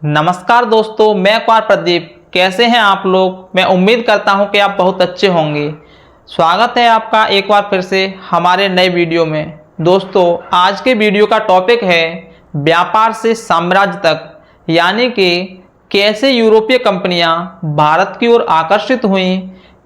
नमस्कार दोस्तों, मैं कुमार प्रदीप। कैसे हैं आप लोग? मैं उम्मीद करता हूं कि आप बहुत अच्छे होंगे। स्वागत है आपका एक बार फिर से हमारे नए वीडियो में। दोस्तों, आज के वीडियो का टॉपिक है व्यापार से साम्राज्य तक, यानी कि कैसे यूरोपीय कंपनियां भारत की ओर आकर्षित हुईं।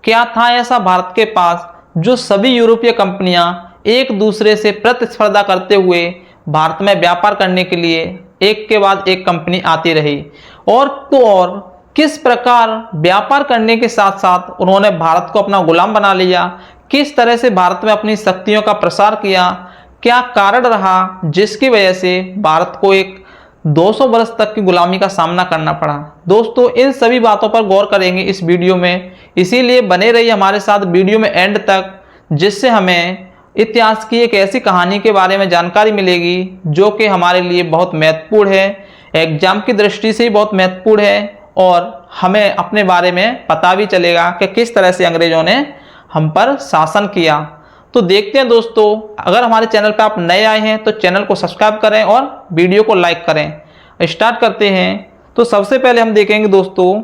क्या था ऐसा भारत के पास जो सभी यूरोपीय कंपनियां एक दूसरे से प्रतिस्पर्धा करते हुए भारत में व्यापार करने के लिए एक के बाद एक कंपनी आती रही, और किस प्रकार व्यापार करने के साथ साथ उन्होंने भारत को अपना गुलाम बना लिया, किस तरह से भारत में अपनी शक्तियों का प्रसार किया, क्या कारण रहा जिसकी वजह से भारत को एक 200 वर्ष तक की गुलामी का सामना करना पड़ा। दोस्तों, इन सभी बातों पर गौर करेंगे इस वीडियो में, इसीलिए बने रहिए हमारे साथ वीडियो में एंड तक, जिससे हमें इतिहास की एक ऐसी कहानी के बारे में जानकारी मिलेगी जो कि हमारे लिए बहुत महत्वपूर्ण है, एग्जाम की दृष्टि से ही बहुत महत्वपूर्ण है, और हमें अपने बारे में पता भी चलेगा कि किस तरह से अंग्रेजों ने हम पर शासन किया। तो देखते हैं दोस्तों, अगर हमारे चैनल पर आप नए आए हैं तो चैनल को सब्सक्राइब करें और वीडियो को लाइक करें। स्टार्ट करते हैं। तो सबसे पहले हम देखेंगे दोस्तों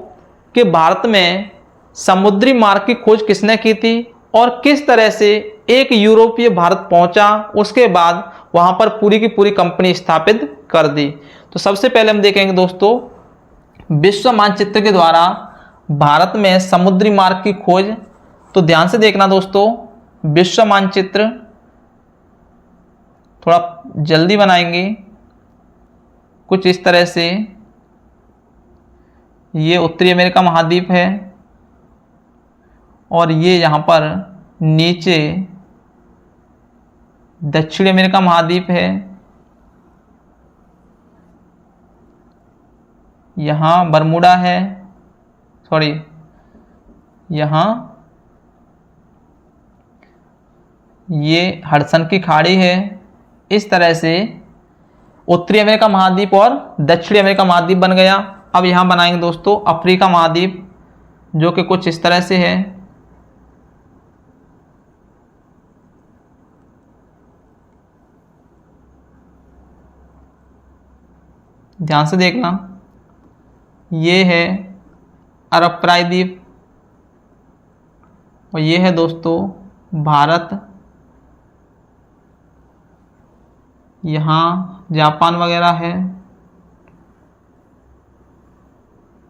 कि भारत में समुद्री मार्ग की खोज किसने की थी और किस तरह से एक यूरोपीय भारत पहुंचा, उसके बाद वहां पर पूरी की पूरी कंपनी स्थापित कर दी। तो सबसे पहले हम देखेंगे दोस्तों विश्व मानचित्र के द्वारा भारत में समुद्री मार्ग की खोज। तो ध्यान से देखना दोस्तों, विश्व मानचित्र थोड़ा जल्दी बनाएंगे कुछ इस तरह से। ये उत्तरी अमेरिका महाद्वीप है और ये यहाँ पर नीचे दक्षिण अमेरिका महाद्वीप है। यहाँ बरमूडा है, सॉरी, यहाँ ये हडसन की खाड़ी है। इस तरह से उत्तरी अमेरिका महाद्वीप और दक्षिणी अमेरिका महाद्वीप बन गया। अब यहाँ बनाएंगे दोस्तों अफ्रीका महाद्वीप, जो कि कुछ इस तरह से है। ध्यान से देखना, ये है अरब प्रायद्वीप और ये है दोस्तों भारत। यहाँ जापान वगैरह है।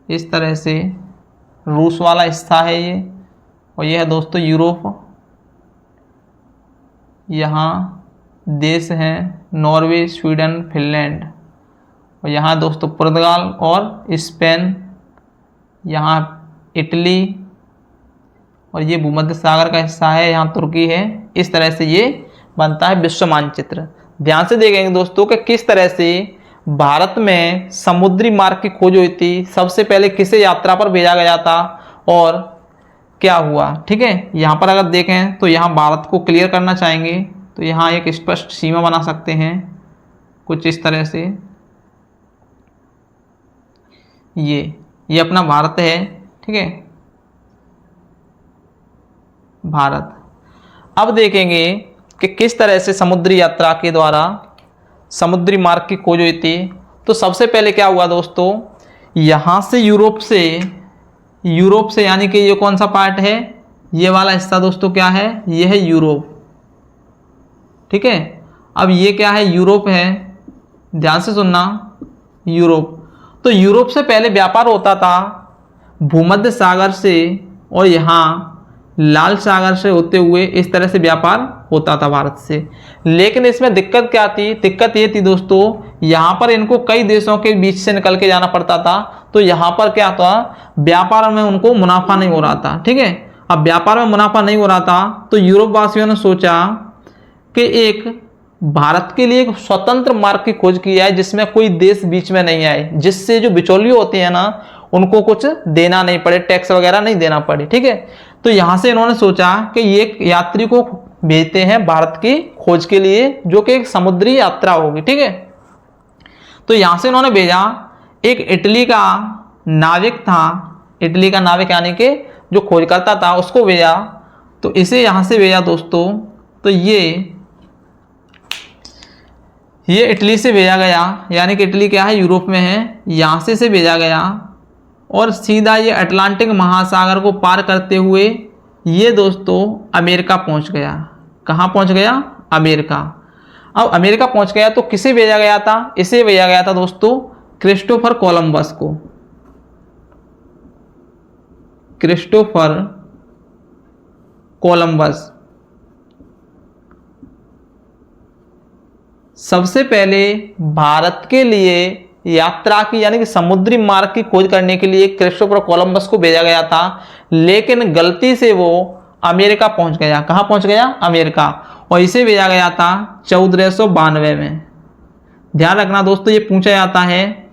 इस तरह से रूस वाला हिस्सा है ये, और ये है दोस्तों यूरोप। यहाँ देश हैं नॉर्वे, स्वीडन, फिनलैंड, और यहाँ दोस्तों पुर्तगाल और स्पेन, यहाँ इटली, और ये भूमध्य सागर का हिस्सा है, यहाँ तुर्की है। इस तरह से ये बनता है विश्व मानचित्र। ध्यान से देखेंगे दोस्तों कि किस तरह से भारत में समुद्री मार्ग की खोज हुई थी, सबसे पहले किसे यात्रा पर भेजा गया था और क्या हुआ। ठीक है, यहाँ पर अगर देखें तो यहाँ भारत को क्लियर करना चाहेंगे तो यहाँ एक स्पष्ट सीमा बना सकते हैं कुछ इस तरह से। ये अपना भारत है। ठीक है, भारत। अब देखेंगे कि किस तरह से समुद्री यात्रा के द्वारा समुद्री मार्ग की खोज हुई थी। तो सबसे पहले क्या हुआ दोस्तों, यहाँ से यूरोप से यानी कि ये कौन सा पार्ट है, ये वाला हिस्सा दोस्तों क्या है, ये है यूरोप। ठीक है, अब ये क्या है, यूरोप है। ध्यान से सुनना, यूरोप। तो यूरोप से पहले व्यापार होता था भूमध्य सागर से, और यहाँ लाल सागर से होते हुए इस तरह से व्यापार होता था भारत से। लेकिन इसमें दिक्कत क्या थी, दिक्कत ये थी दोस्तों, यहाँ पर इनको कई देशों के बीच से निकल के जाना पड़ता था। तो यहाँ पर क्या था, व्यापार में उनको मुनाफा नहीं हो रहा था। ठीक है, अब व्यापार में मुनाफा नहीं हो रहा था तो यूरोप वासियों ने सोचा कि एक भारत के लिए एक स्वतंत्र मार्ग की खोज की जाए जिसमें कोई देश बीच में नहीं आए, जिससे जो बिचौलिए होते हैं ना उनको कुछ देना नहीं पड़े, टैक्स वगैरह नहीं देना पड़े। ठीक है, तो यहाँ से इन्होंने सोचा कि एक यात्री को भेजते हैं भारत की खोज के लिए, जो कि एक समुद्री यात्रा होगी। ठीक है, तो यहाँ से इन्होंने भेजा एक इटली का नाविक था, इटली का नाविक यानी कि जो खोज करता था उसको भेजा। तो इसे यहाँ से भेजा दोस्तों। तो ये ये इटली से भेजा गया, यानी कि इटली क्या है, यूरोप में है, यहाँ से इसे भेजा गया और सीधा ये अटलांटिक महासागर को पार करते हुए ये दोस्तों अमेरिका पहुँच गया। कहाँ पहुँच गया? अमेरिका। अब अमेरिका पहुँच गया तो किसे भेजा गया था? इसे भेजा गया था दोस्तों क्रिस्टोफर कोलंबस को। क्रिस्टोफर कोलंबस सबसे पहले भारत के लिए यात्रा की, यानी कि समुद्री मार्ग की खोज करने के लिए क्रिस्टोफर कोलंबस को भेजा गया था, लेकिन गलती से वो अमेरिका पहुंच गया। कहाँ पहुंच गया? अमेरिका। और इसे भेजा गया था 1492 में। ध्यान रखना दोस्तों, ये पूछा जाता है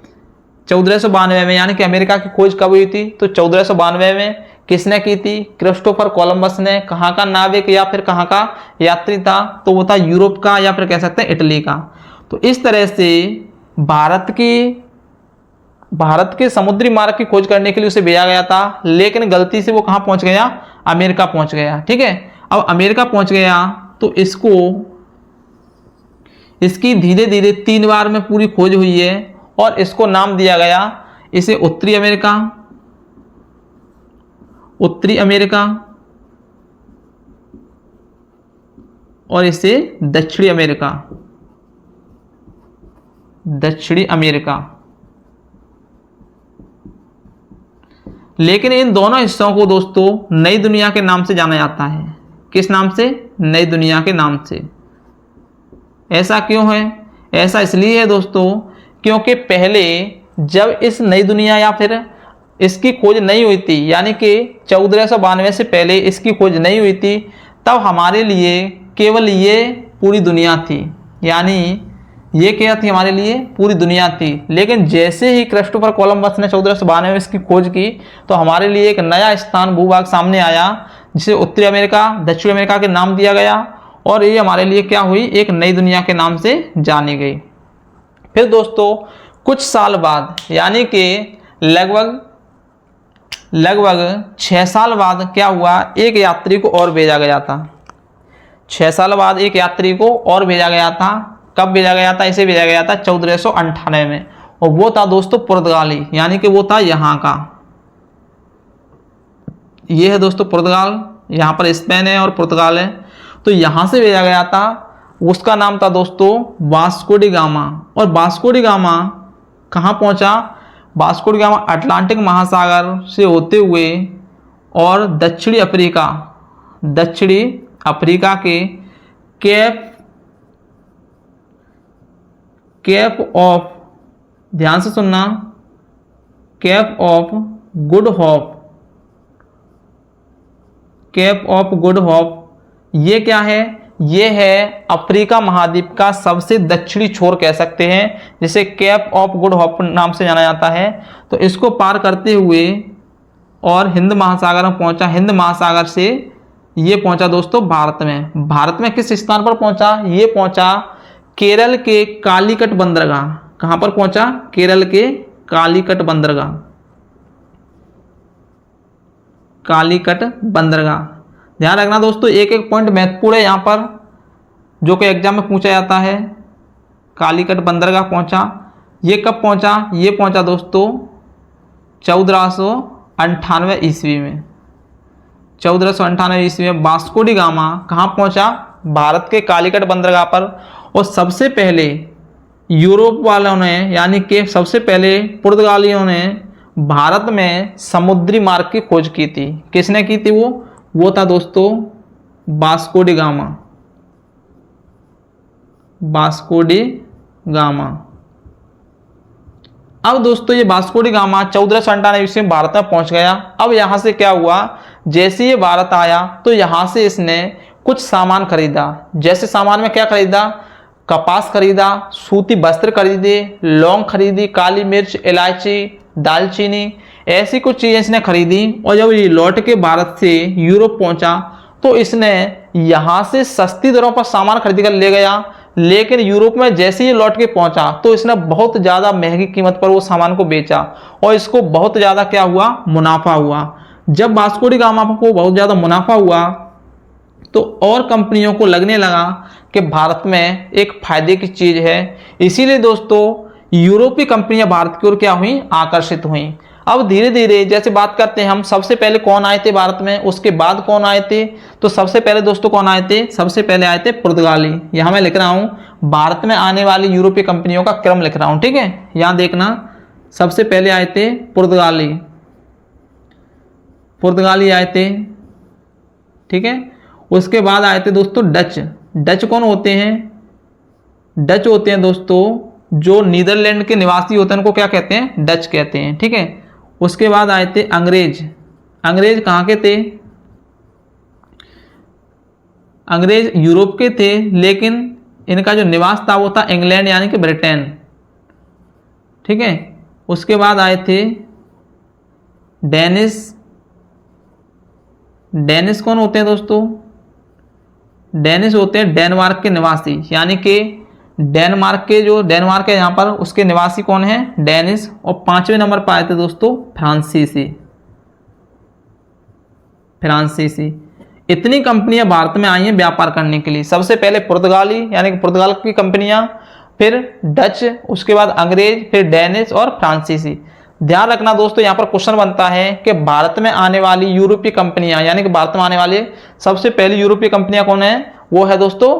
1492 में, यानी कि अमेरिका की खोज कब हुई थी? तो 1492 में। किसने की थी? क्रिस्टोफर कोलंबस ने। कहाँ का नाविक या फिर कहाँ का यात्री था? तो वो था यूरोप का, या फिर कह सकते हैं इटली का। तो इस तरह से भारत के समुद्री मार्ग की खोज करने के लिए उसे भेजा गया था, लेकिन गलती से वो कहाँ पहुंच गया? अमेरिका पहुंच गया। ठीक है, अब अमेरिका पहुंच गया तो इसकी धीरे धीरे 3 बार में पूरी खोज हुई है और इसको नाम दिया गया, इसे उत्तरी अमेरिका और इसे दक्षिणी अमेरिका। लेकिन इन दोनों हिस्सों को दोस्तों नई दुनिया के नाम से जाना जाता है। किस नाम से? नई दुनिया के नाम से। ऐसा क्यों है? ऐसा इसलिए है दोस्तों क्योंकि पहले जब इस नई दुनिया या फिर इसकी खोज नहीं हुई थी, यानी कि 1492 से पहले इसकी खोज नहीं हुई थी, तब हमारे लिए केवल ये पूरी दुनिया थी, यानी ये क्या थी? हमारे लिए पूरी दुनिया थी। लेकिन जैसे ही क्रिस्टोफर कोलंबस ने 1492 में इसकी खोज की तो हमारे लिए एक नया स्थान भूभाग सामने आया, जिसे उत्तरी अमेरिका, दक्षिण अमेरिका के नाम दिया गया और ये हमारे लिए क्या हुई? एक नई दुनिया के नाम से जानी गई। फिर दोस्तों कुछ साल बाद, यानी कि लगभग 6 साल बाद क्या हुआ? एक यात्री को और भेजा गया था। 6 साल बाद एक यात्री को और भेजा गया था। कब भेजा गया था? इसे भेजा गया था 1498 में, और वो था दोस्तों पुर्तगाली, यानी कि वो था यहाँ का। ये है दोस्तों पुर्तगाल, यहाँ पर स्पेन है और पुर्तगाल है। तो यहाँ से भेजा गया था, उसका नाम था दोस्तों वास्को डी गामा। और वास्को डी गामा कहाँ पहुँचा? वास्को डी गामा अटलांटिक महासागर से होते हुए और दक्षिणी अफ्रीका के केप ऑफ, ध्यान से सुनना, केप ऑफ गुड होप, ये क्या है? ये है अफ्रीका महाद्वीप का सबसे दक्षिणी छोर कह सकते हैं, जिसे केप ऑफ गुड होप नाम से जाना जाता है। तो इसको पार करते हुए और हिंद महासागर में पहुंचा। हिंद महासागर से ये पहुंचा दोस्तों भारत में। भारत में किस स्थान पर पहुंचा? ये पहुंचा केरल के कालीकट बंदरगाह। कहाँ पर पहुंचा? केरल के कालीकट बंदरगाह। ध्यान रखना दोस्तों, एक एक पॉइंट महत्वपूर्ण है यहाँ पर, जो कि एग्जाम में पूछा जाता है। कालीकट बंदरगाह पहुंचा। ये कब पहुंचा? ये पहुंचा दोस्तों 1498 ईस्वी में। 1498 ईस्वी में वास्को डी गामा कहाँ पहुंचा? भारत के कालीकट बंदरगाह पर। और सबसे पहले यूरोप वालों ने, यानी कि सबसे पहले पुर्तगालियों ने भारत में समुद्री मार्ग की खोज की थी। किसने की थी? वो था दोस्तों वास्को डी गामा। अब दोस्तों ये वास्को डी गामा 1498 ईस्वी में भारत में पहुंच गया। अब यहाँ से क्या हुआ? जैसे ये भारत आया तो यहाँ से इसने कुछ सामान खरीदा। जैसे सामान में क्या खरीदा? कपास खरीदा, सूती वस्त्र खरीदे, लौंग खरीदी, काली मिर्च, इलायची, दालचीनी, ऐसी कुछ चीज़ें इसने खरीदी। और जब ये लौट के भारत से यूरोप पहुंचा तो इसने यहाँ से सस्ती दरों पर सामान खरीद कर ले गया, लेकिन यूरोप में जैसे ही लौट के पहुंचा तो इसने बहुत ज़्यादा महंगी कीमत पर वो सामान को बेचा और इसको बहुत ज़्यादा क्या हुआ? मुनाफा हुआ। जब वास्को डी गामा को बहुत ज़्यादा मुनाफा हुआ तो और कंपनियों को लगने लगा कि भारत में एक फायदे की चीज़ है। इसीलिए दोस्तों यूरोपीय कंपनियां भारत की ओर क्या हुई, आकर्षित हुई। अब धीरे धीरे जैसे बात करते हैं हम, सबसे पहले कौन आए थे भारत में, उसके बाद कौन आए थे, तो सबसे पहले दोस्तों कौन आए थे, सबसे पहले आए थे पुर्तगाली। यहाँ मैं लिख रहा हूँ भारत में आने वाली यूरोपीय कंपनियों का क्रम लिख रहा हूँ, ठीक है। यहाँ देखना, सबसे पहले आए थे पुर्तगाली, पुर्तगाली आए थे, ठीक है। उसके बाद आए थे दोस्तों डच। डच कौन होते हैं, डच होते हैं दोस्तों जो नीदरलैंड के निवासी होते हैं, उनको क्या कहते हैं, डच कहते हैं, ठीक है। उसके बाद आए थे अंग्रेज। अंग्रेज कहाँ के थे, अंग्रेज यूरोप के थे, लेकिन इनका जो निवास था वो था इंग्लैंड यानी कि ब्रिटेन, ठीक है। उसके बाद आए थे डेनिश। डेनिश कौन होते हैं दोस्तों, डेनिश होते हैं डेनमार्क के निवासी, यानी कि डेनमार्क के जो डेनमार्क है यहाँ पर, उसके निवासी कौन है, डेनिश। और 5वें नंबर पर आए थे दोस्तों फ्रांसीसी, फ्रांसीसी। इतनी कंपनियां भारत में आई हैं व्यापार करने के लिए। सबसे पहले पुर्तगाली यानी कि पुर्तगाल की कंपनियां, फिर डच, उसके बाद अंग्रेज, फिर डेनिश और फ्रांसीसी। ध्यान रखना दोस्तों, यहाँ पर क्वेश्चन बनता है कि भारत में आने वाली यूरोपीय कंपनियां, यानी कि भारत में आने वाली सबसे पहली यूरोपीय कंपनियां कौन है, वो है दोस्तों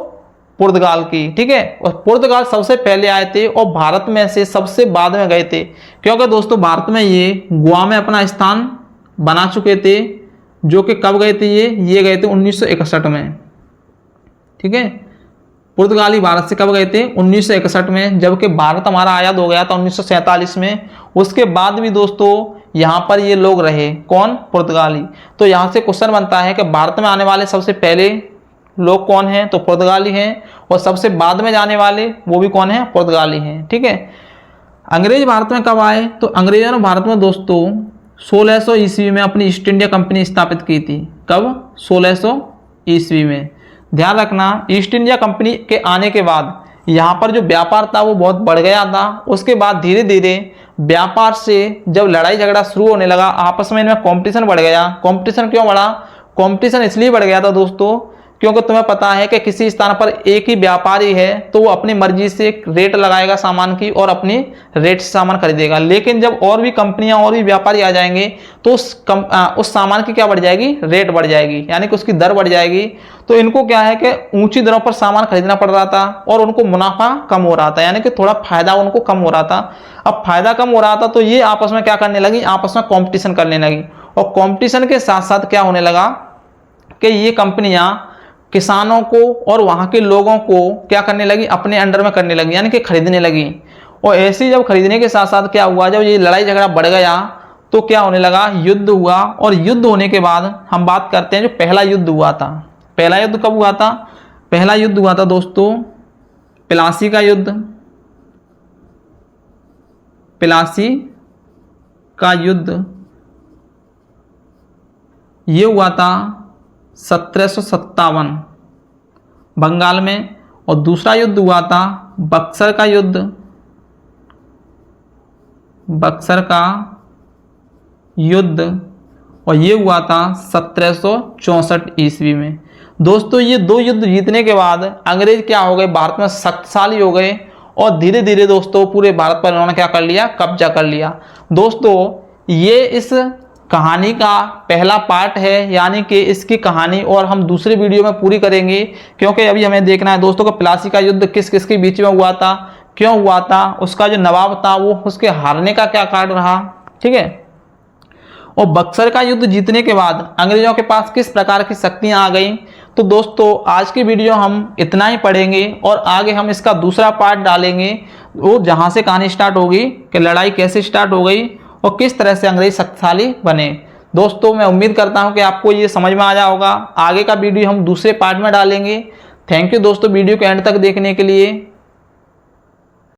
पुर्तगाल की, ठीक है। और पुर्तगाल सबसे पहले आए थे और भारत में से सबसे बाद में गए थे, क्योंकि दोस्तों भारत में ये गोवा में अपना स्थान बना चुके थे, जो कि कब गए थे, ये गए थे 1961 में, ठीक है। पुर्तगाली भारत से कब गए थे, 1961 में, जबकि भारत हमारा आज़ाद हो गया था 1947 में। उसके बाद भी दोस्तों यहाँ पर ये लोग रहे, कौन, पुर्तगाली। तो यहाँ से क्वेश्चन बनता है कि भारत में आने वाले सबसे पहले लोग कौन हैं, तो पुर्तगाली हैं, और सबसे बाद में जाने वाले वो भी कौन है, पुर्तगाली हैं, ठीक है। अंग्रेज भारत में कब आए, तो अंग्रेजों ने भारत में दोस्तों 1600 ईस्वी में अपनी ईस्ट इंडिया कंपनी स्थापित की थी। कब, 1600 ईस्वी में। ध्यान रखना, ईस्ट इंडिया कंपनी के आने के बाद यहाँ पर जो व्यापार था वो बहुत बढ़ गया था। उसके बाद धीरे धीरे व्यापार से जब लड़ाई झगड़ा शुरू होने लगा, आपस में इनमें कंपटीशन बढ़ गया। कंपटीशन क्यों बढ़ा, कंपटीशन इसलिए बढ़ गया था दोस्तों क्योंकि तुम्हें पता है कि किसी स्थान पर एक ही व्यापारी है तो वो अपनी मर्जी से रेट लगाएगा सामान की और अपनी रेट से सामान खरीदेगा। लेकिन जब और भी कंपनियां और भी व्यापारी आ जाएंगे तो उस सामान की क्या बढ़ जाएगी, रेट बढ़ जाएगी, यानी कि उसकी दर बढ़ जाएगी। तो इनको क्या है कि ऊंची दरों पर सामान खरीदना पड़ रहा था और उनको मुनाफा कम हो रहा था, यानी कि थोड़ा फायदा उनको कम हो रहा था। अब फायदा कम हो रहा था तो ये आपस में क्या करने लगी, आपस में कॉम्पिटिशन करने लगी। और कॉम्पिटिशन के साथ साथ क्या होने लगा कि ये कंपनियां किसानों को और वहाँ के लोगों को क्या करने लगी, अपने अंडर में करने लगी, यानी कि खरीदने लगी। और ऐसे जब खरीदने के साथ साथ क्या हुआ, जब ये लड़ाई झगड़ा बढ़ गया तो क्या होने लगा, युद्ध हुआ। और युद्ध होने के बाद हम बात करते हैं जो पहला युद्ध हुआ था। पहला युद्ध कब हुआ था, पहला युद्ध हुआ था दोस्तों प्लासी का युद्ध। प्लासी का युद्ध ये हुआ था 1757 बंगाल में। और दूसरा युद्ध हुआ था बक्सर का युद्ध, बक्सर का युद्ध, और ये हुआ था 1764 ईस्वी में। दोस्तों ये दो युद्ध जीतने के बाद अंग्रेज क्या हो गए, भारत में शक्तिशाली हो गए और धीरे धीरे दोस्तों पूरे भारत पर उन्होंने क्या कर लिया, कब्जा कर लिया। दोस्तों ये इस कहानी का पहला पार्ट है, यानी कि इसकी कहानी और हम दूसरे वीडियो में पूरी करेंगे, क्योंकि अभी हमें देखना है दोस्तों कि प्लासी का युद्ध किस किस के बीच में हुआ था, क्यों हुआ था, उसका जो नवाब था वो उसके हारने का क्या कारण रहा, ठीक है। और बक्सर का युद्ध जीतने के बाद अंग्रेजों के पास किस प्रकार की शक्तियां आ गई। तो दोस्तों आज की वीडियो हम इतना ही पढ़ेंगे और आगे हम इसका दूसरा पार्ट डालेंगे, वो जहाँ से कहानी स्टार्ट होगी कि लड़ाई कैसे स्टार्ट हो गई और किस तरह से अंग्रेज शक्तिशाली बने। दोस्तों मैं उम्मीद करता हूं कि आपको ये समझ में आ जाएगा होगा। आगे का वीडियो हम दूसरे पार्ट में डालेंगे। थैंक यू दोस्तों वीडियो को एंड तक देखने के लिए।